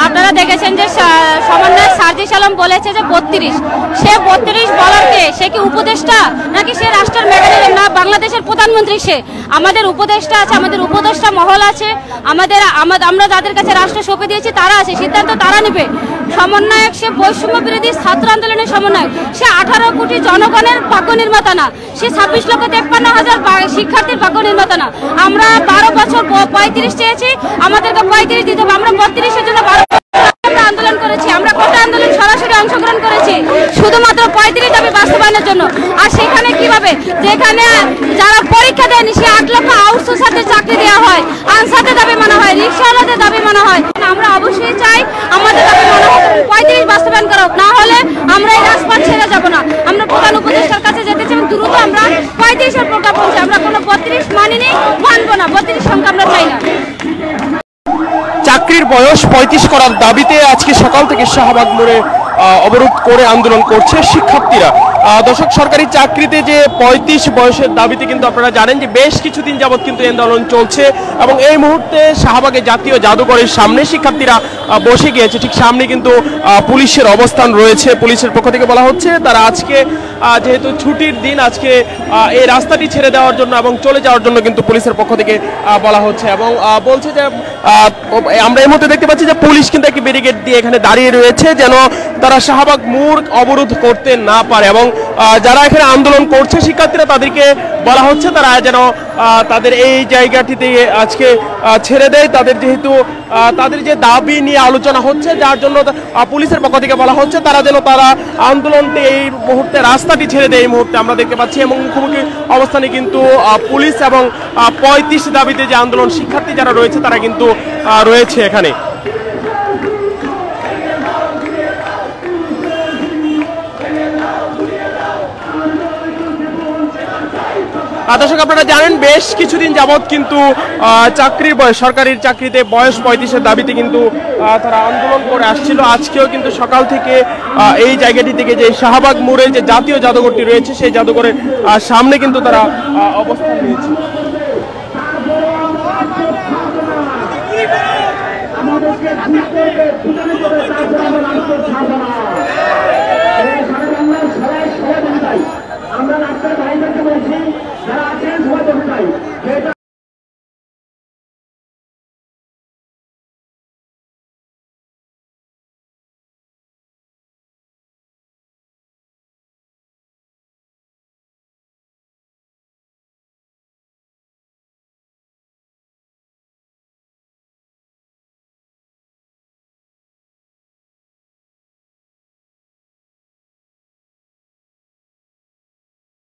আপনারা দেখেছেন যে সমন্বয়ক সার্জিস আলম বলেছে যে 32, সে 32 বলার কে? সে কি উপদেষ্টা নাকি সে রাষ্ট্রের মেকানিজম? না, বাংলাদেশের প্রধানমন্ত্রী সে। আমাদের উপদেষ্টা আছে, আমাদের উপদেষ্টা মহল আছে, আমরা যাদের কাছে রাষ্ট্র সঁপে দিয়েছি তারা আছে, সিদ্ধান্ত তারা নেবে। সমন্বয়ক সে বৈষম্য বিরোধী ছাত্র আন্দোলনের সমন্বয়ক, সে 18 কোটি জনগণের ভাগ্য নির্মাতা না, সে 26,53,000 শিক্ষার্থীর ভাগ্য নির্মাতা না। আমরা 12 বছর 35 চেয়েছি, আমাদেরকে 35 দিতে হবে। আমরা 32-এর জন্য 12 আন্দোলন করেছি, আমরা কোটা আন্দোলন সরাসরি অংশগ্রহণ করেছি শুধুমাত্র 35 দাবি বাস্তবায়নের জন্য। আর সেখানে কিভাবে, যেখানে যারা পরীক্ষা দেয়নি সে 8 লক্ষ আউটসোর্সারদের চাকরি দেওয়া হয়, আনসারদের দাবি মানা হয়, রিক্সাওয়ালাদের দাবি মানা হয়। আমরা অবশ্যই চাই আমাদের দাবি মানা হোক, 35 বাস্তবায়ন করা হোক, না হলে আমরা এই রাজপথ ছেড়ে যাব না। আমরা প্রধান উপদেষ্টার কাছে যেতে চাই, দ্রুত আমরা 35-এর প্রজ্ঞাপন চাই। আমরা কোনো 32 মানিনি, মানবো না, 32 সংখ্যা আমরা চাই না। চাকরির বয়স 35 করার দাবিতে আজকে সকাল থেকে শাহবাগ মোড়ে অবরোধ করে আন্দোলন করছে শিক্ষার্থীরা। দর্শক, সরকারি চাকরিতে যে 35 বয়সের দাবিতে কিন্তু আপনারা জানেন যে বেশ কিছুদিন যাবৎ কিন্তু আন্দোলন চলছে এবং এই মুহূর্তে শাহবাগে জাতীয় জাদুঘরের সামনে শিক্ষার্থীরা বসে গিয়েছে। ঠিক সামনে কিন্তু পুলিশের অবস্থান রয়েছে। পুলিশের পক্ষ থেকে বলা হচ্ছে তারা আজকে যেহেতু ছুটির দিন, আজকে এই রাস্তাটি ছেড়ে দেওয়ার জন্য এবং চলে যাওয়ার জন্য কিন্তু পুলিশের পক্ষ থেকে বলা হচ্ছে এবং বলছে যে আমরা এই মুহূর্তে দেখতে পাচ্ছি যে পুলিশ কিন্তু একটি ব্যারিকেড দিয়ে এখানে দাঁড়িয়ে রয়েছে যেন তারা শাহবাগ মোড় অবরোধ করতে না পারে এবং যারা এখানে আন্দোলন করছে শিক্ষার্থীরা তাদেরকে বলা হচ্ছে তারা যেন তাদের এই জায়গাটিতে আজকে ছেড়ে দেয়। তাদের যেহেতু তাদের যে দাবি নিয়ে আলোচনা হচ্ছে, যার জন্য পুলিশের পক্ষ থেকে বলা হচ্ছে তারা যেন তারা আন্দোলনটি এই মুহূর্তে রাস্তাটি ছেড়ে দেয়। এই মুহূর্তে আমরা দেখতে পাচ্ছি এবং মুখোমুখি অবস্থানে কিন্তু পুলিশ এবং 35 দাবিতে যে আন্দোলন শিক্ষার্থী যারা রয়েছে তারা কিন্তু রয়েছে এখানে। দর্শক, আপনারা জানেন বেশ কিছুদিন যাবৎ কিন্তু চাকরির বয়স, সরকারি চাকরিতে বয়স 35-এর দাবিতে কিন্তু তারা আন্দোলন করে আসছিল। আজকেও কিন্তু সকাল থেকে এই জায়গাটি থেকে যে শাহবাগ মোড়ে যে জাতীয় জাদুঘরটি রয়েছে সেই জাদুঘরের সামনে কিন্তু তারা অবস্থান নিয়েছে।